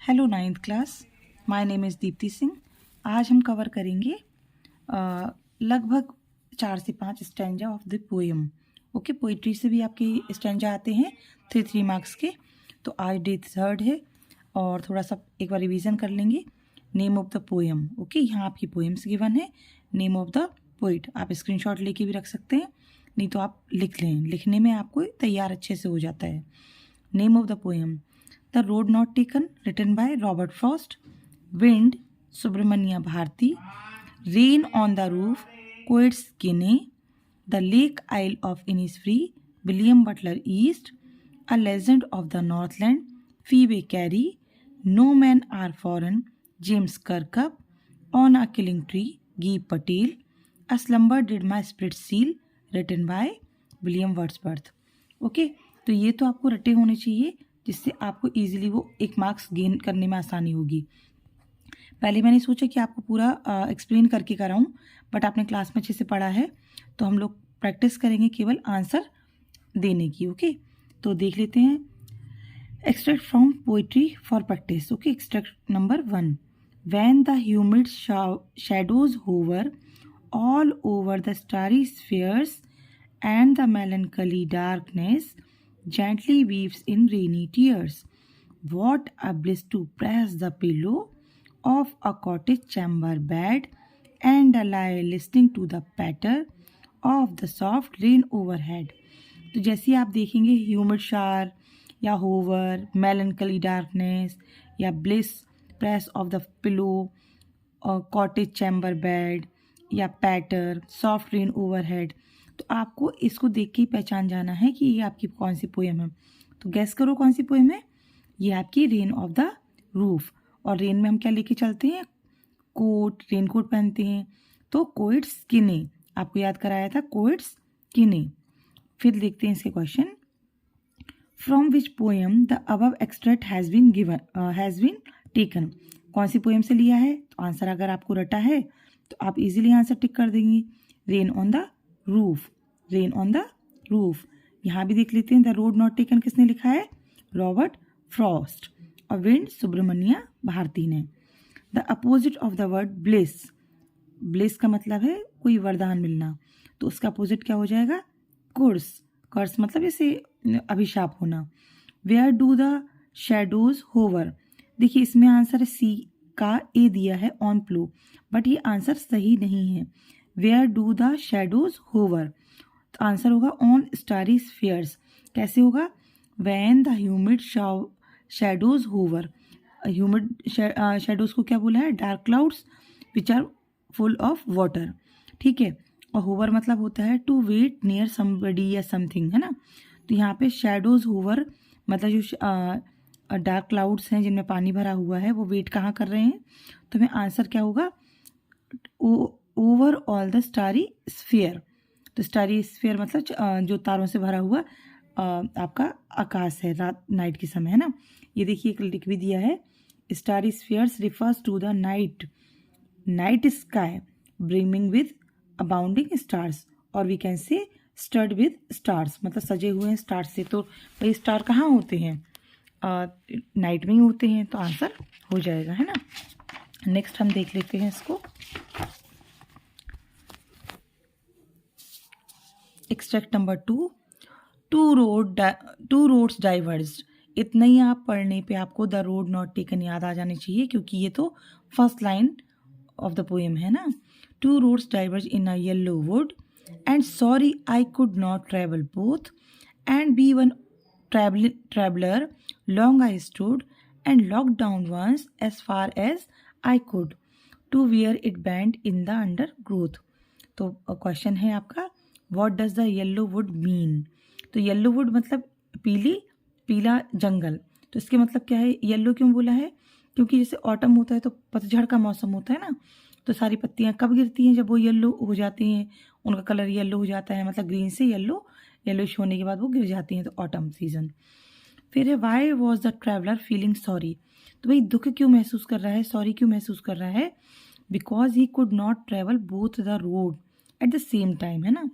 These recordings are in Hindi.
Hello ninth class, my name is Deepti Singh. आज हम कवर करेंगे लगभग 4 से 5 stanza of the poem. Okay, poetry से भी आपके स्टैंजा आते हैं 3 मार्क्स के। तो आज डे 3 है और थोड़ा सा एक बार रिवीजन कर लेंगे। Name of the poem, okay, यहाँ आपकी पोएम्स गिवन है। नेम ऑफ द पोइट आप स्क्रीनशॉट लेके भी रख सकते हैं, नहीं तो आप लिख लें, लिखने में आपको तैयार अच्छे से हो जाता है। Name of the poem The Road Not Taken, written by Robert Frost. Wind, Subramania Bharti. Rain on the Roof, Coates Kinney. The Lake Isle of Innisfree, William Butler Yeats. A Legend of the Northland, Phoebe Cary. No Men Are Foreign, James Kirkup. On a Killing Tree, Guy Patel. A Slumber Did My Spirit Seal, written by William Wordsworth. Okay, तो ये तो आपको रटे होने चाहिए, जिससे आपको इजीली वो 1 मार्क्स गेन करने में आसानी होगी। पहले मैंने सोचा कि आपको पूरा एक्सप्लेन करके कराऊं, बट आपने क्लास में अच्छे से पढ़ा है, तो हम लोग प्रैक्टिस करेंगे केवल आंसर देने की। ओके, तो देख लेते हैं। Extract from poetry for practice. Okay, extract number 1। When the humid shadows hover all over the starry spheres and the melancholy darkness gently weeps in rainy tears. What a bliss to press the pillow of a cottage chamber bed and lie listening to the patter of the soft rain overhead. तो जैसे आप देखेंगे ह्यूमिड शार या होवर, melancholy darkness या bliss, press of the pillow और कॉटेज चैम्बर बेड या पैटर, सॉफ्ट रेन ओवरहेड, तो आपको इसको देख के ही पहचान जाना है कि ये आपकी कौन सी पोएम है। तो गैस करो कौन सी पोएम है। ये आपकी रेन ऑफ द रूफ। और रेन में हम क्या लेके चलते हैं, कोट, रेन कोट पहनते हैं। तो कोइट्स किने, आपको याद कराया था कोइट्स किने। फिर देखते हैं इसके question. From which poem the above extract has been taken. कौन सी पोएम से लिया है। तो आंसर अगर आपको रटा है तो आप इजीली आंसर टिक कर देंगे। Rain on the roof, rain on the roof. यहाँ भी देख लेते हैं द रोड नॉट टेकन किसने लिखा है, रॉबर्ट फ्रॉस्ट। और विंड सुब्रमण्या भारती ने। The opposite of the word bliss, bliss का मतलब है कोई वरदान मिलना, तो उसका अपोजिट क्या हो जाएगा, कर्स। कर्स मतलब इसे अभिशाप होना। Where do the shadows hover, देखिए इसमें आंसर सी का ए दिया है ऑन प्लो, बट ये आंसर सही नहीं है। Where do the shadows hover, तो आंसर होगा ऑन स्टारी स्फीयर्स। कैसे होगा, when the humid shadows hover. Humid shadows को क्या बोला है, dark clouds which are full of water. ठीक है, और होवर मतलब होता है टू वेट नियर समबडी या समथिंग, है ना। तो यहाँ पे शैडोज होवर मतलब जो डार्क क्लाउड्स हैं जिनमें पानी भरा हुआ है, वो वेट कहाँ कर रहे हैं। तो हमें आंसर क्या होगा, over all the starry sphere. तो स्टारी स्फीयर मतलब जो तारों से भरा हुआ आपका आकाश है रात, नाइट के समय, है ना। ये देखिए एक लिख भी दिया है, starry spheres refers to the night sky brimming with abounding stars, और we can say stud with stars, मतलब सजे हुए हैं स्टार्स से। तो भाई स्टार कहाँ होते हैं, नाइट में ही होते हैं, तो आंसर हो जाएगा, है ना। नेक्स्ट हम देख लेते हैं इसको। Extract number 2। Two roads diverged. इतना ही आप पढ़ने पे आपको द रोड नॉट टेकन याद आ जानी चाहिए, क्योंकि ये तो first line of the poem है ना। Two roads diverge in a yellow wood and sorry I could not travel both and be one traveller long I stood and look down once as far as I could to where it bent in the undergrowth. तो क्वेश्चन है आपका, what does the yellow wood mean. तो येल्लो वुड मतलब पीला जंगल। तो इसके मतलब क्या है, येल्लो क्यों बोला है, क्योंकि जैसे ऑटम होता है तो पतझड़ का मौसम होता है ना, तो सारी पत्तियां कब गिरती हैं, जब वो येल्लो हो जाती हैं, उनका कलर येल्लो हो जाता है, मतलब ग्रीन से येल्लोइश होने के बाद वो गिर जाती हैं, तो ऑटम सीजन। फिर है why was the traveller feeling sorry. तो भाई दुख क्यों महसूस कर रहा है, सॉरी क्यों महसूस कर रहा है, because he could not travel both the road at the same time, है ना।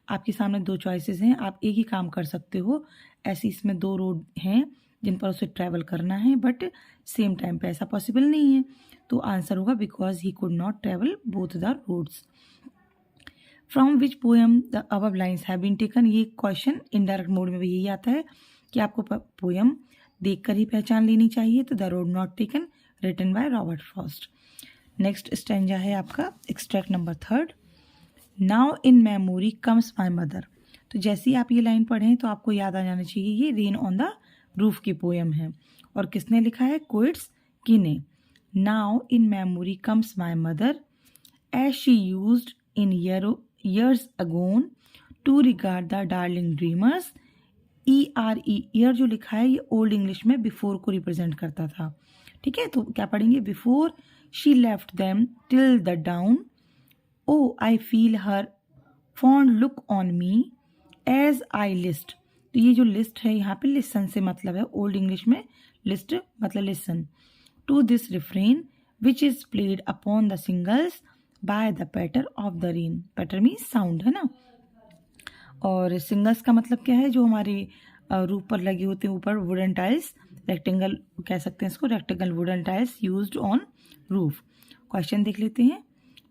आपके सामने 2 चॉइसेस हैं, आप एक ही काम कर सकते हो, ऐसी इसमें 2 रोड हैं जिन पर उसे ट्रैवल करना है, बट सेम टाइम पे ऐसा पॉसिबल नहीं है। तो आंसर होगा because he could not travel both the roads. From which poem the above lines have been taken, ये क्वेश्चन इनडायरेक्ट मोड में भी यही आता है कि आपको पोएम देखकर ही पहचान लेनी चाहिए। तो the road not taken written by Robert Frost. Next stanza है आपका extract number 3। Now in memory comes my mother. तो जैसे ही आप ये लाइन पढ़ें तो आपको याद आ जाना चाहिए ये रेन ऑन द रूफ की पोएम है और किसने लिखा है, कोएट्स की ने। Now in memory comes my mother as she used in years ago to regard the darling dreamers। Ere जो लिखा है ये ओल्ड इंग्लिश में बिफोर को रिप्रेजेंट करता था, ठीक है। तो क्या पढ़ेंगे, before she left them till the dawn, O I feel her fond look on me as I list. तो ये जो लिस्ट है यहाँ पे लिसन से मतलब है, ओल्ड इंग्लिश में लिस्ट मतलब listen. To this refrain which is played upon the shingles by the patter of the rain. Patter means sound है ना, और सिंगल्स का मतलब क्या है, जो हमारे रूफ पर लगे होते हैं ऊपर वुडन टाइल्स, रेक्टेंगल कह सकते हैं इसको, rectangle wooden tiles used on roof. Question देख लेते हैं,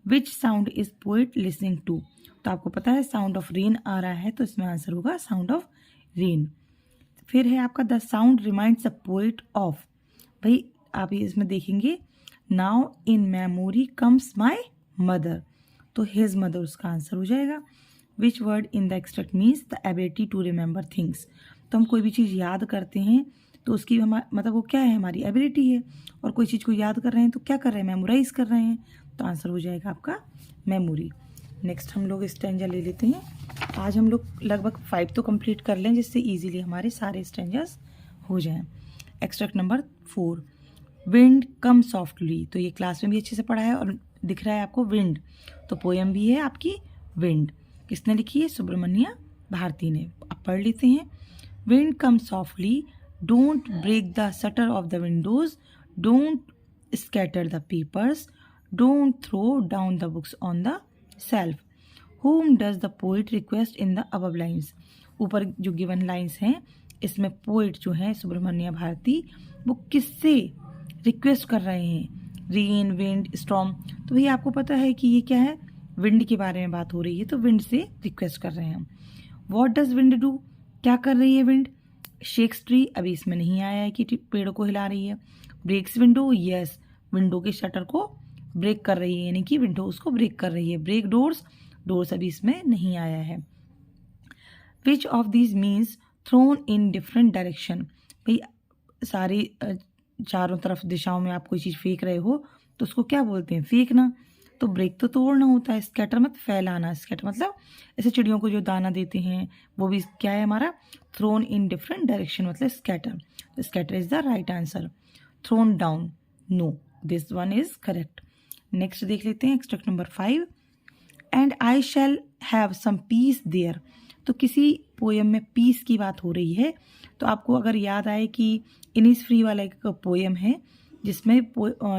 which sound is poet listening to. तो आपको पता है साउंड ऑफ रेन आ रहा है, तो इसमें आंसर होगा साउंड ऑफ रेन। फिर है आपका the sound reminds a poet of. भाई आप इसमें देखेंगे now in memory comes my mother, तो हिज मदर उसका आंसर हो जाएगा। Which word in the extract means the ability to remember things. तो हम कोई भी चीज़ याद करते हैं तो उसकी मतलब वो क्या है, हमारी एबिलिटी है। और कोई चीज़ को याद कर रहे हैं तो क्या कर रहे हैं, मेमोराइज कर रहे हैं, तो आंसर हो जाएगा आपका मेमोरी। नेक्स्ट हम लोग स्टैंजा ले लेते हैं। आज हम लोग लगभग 5 तो कंप्लीट कर लें जिससे इजीली हमारे सारे स्टैंजास हो जाएं। Extract number 4, wind come softly. तो ये क्लास में भी अच्छे से पढ़ा है और दिख रहा है आपको विंड, तो पोएम भी है आपकी विंड। किसने लिखी है, सुब्रमण्य भारती ने। अब पढ़ लेते हैं। Wind come softly, don't break the shutter of the windows, don't scatter the papers, don't throw down the books on the shelf. whom does the poet request in the above lines. ऊपर जो गिवन लाइन्स हैं इसमें पोइट जो है सुब्रमण्य भारती वो किससे रिक्वेस्ट कर रहे हैं, रेन, विंड, स्टॉर्म। तो भैया आपको पता है कि ये क्या है, विंड के बारे में बात हो रही है, तो विंड से रिक्वेस्ट कर रहे हैं। व्हाट डज विंड डू, क्या कर रही है विंड, शेक्स ट्री, अभी इसमें नहीं आया है कि पेड़ों को हिला रही है। ब्रेक्स विंडो, यस, विंडो के शटर को ब्रेक कर रही है, यानी कि विंडो उसको ब्रेक कर रही है। ब्रेक डोर्स, डोर्स अभी इसमें नहीं आया है। Which of these means thrown in different direction. भाई सारी चारों तरफ दिशाओं में आप कोई चीज़ फेंक रहे हो तो उसको क्या बोलते हैं, फेंकना। तो ब्रेक तो तोड़ना होता है, स्कैटर मत फैलाना। स्कैटर मतलब ऐसे चिड़ियों को जो दाना देते हैं वो भी क्या है हमारा, थ्रोन इन डिफरेंट डायरेक्शन मतलब स्कैटर। तो scatter is the right answer. Thrown down, no, this one is correct. Next देख लेते हैं extract number 5, and I shall have some peace there. तो किसी पोएम में पीस की बात हो रही है, तो आपको अगर याद आए कि इनिसफ्री वाला एक पोएम है जिसमें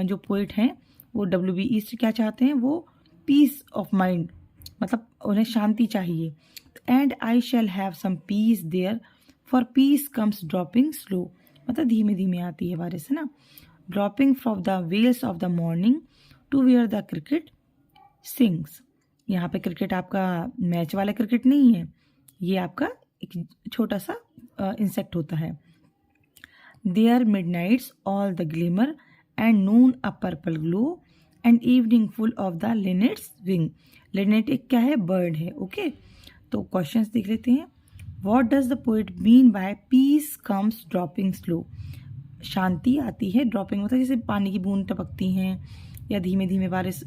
जो पोइट हैं वो W.B. ईस्ट क्या चाहते हैं, वो पीस ऑफ माइंड, मतलब उन्हें शांति चाहिए। And I shall have some peace there, for peace comes dropping slow, मतलब धीमे धीमे आती है बारिश, है ना। Dropping from the veils of the morning to where the cricket sings. यहाँ पे क्रिकेट आपका मैच वाला क्रिकेट नहीं है, ये आपका एक छोटा सा इंसेक्ट होता है। There midnight's all the glimmer and noon a purple glow and evening full of the linnet's wing. Linnet एक क्या है, बर्ड है, ओके। तो क्वेश्चंस देख लेते हैं। What does the poet mean by peace comes dropping slow. शांति आती है, ड्रॉपिंग मतलब जैसे पानी की बूंद टपकती हैं या धीमे धीमे बारिश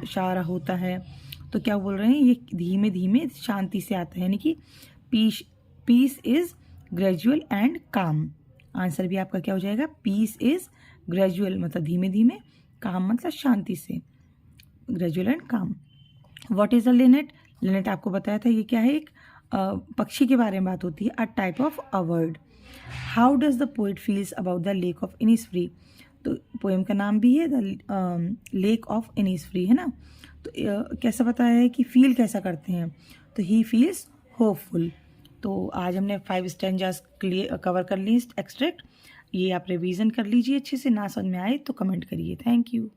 शारा होता है, तो क्या बोल रहे हैं, ये धीमे धीमे शांति से आता है, यानी कि पीस इज ग्रेजुअल एंड काम। आंसर भी आपका क्या हो जाएगा, पीस इज ग्रेजुअल मतलब धीमे धीमे, काम मतलब शांति से, ग्रेजुअल एंड काम। What is a Lynette, Lynette आपको बताया था ये क्या है, एक पक्षी के बारे में बात होती है, a type of a word. How does the poet feels about the lake of Innisfree. तो पोएम का नाम भी है द लेक ऑफ इनिसफ्री, है ना। तो कैसा बताया है कि फील कैसा करते हैं, तो ही फील्स होपफुल। तो आज हमने 5 स्टैंजास कवर कर ली एक्सट्रैक्ट। ये आप रिवीजन कर लीजिए अच्छे से, ना समझ में आए तो कमेंट करिए। Thank you.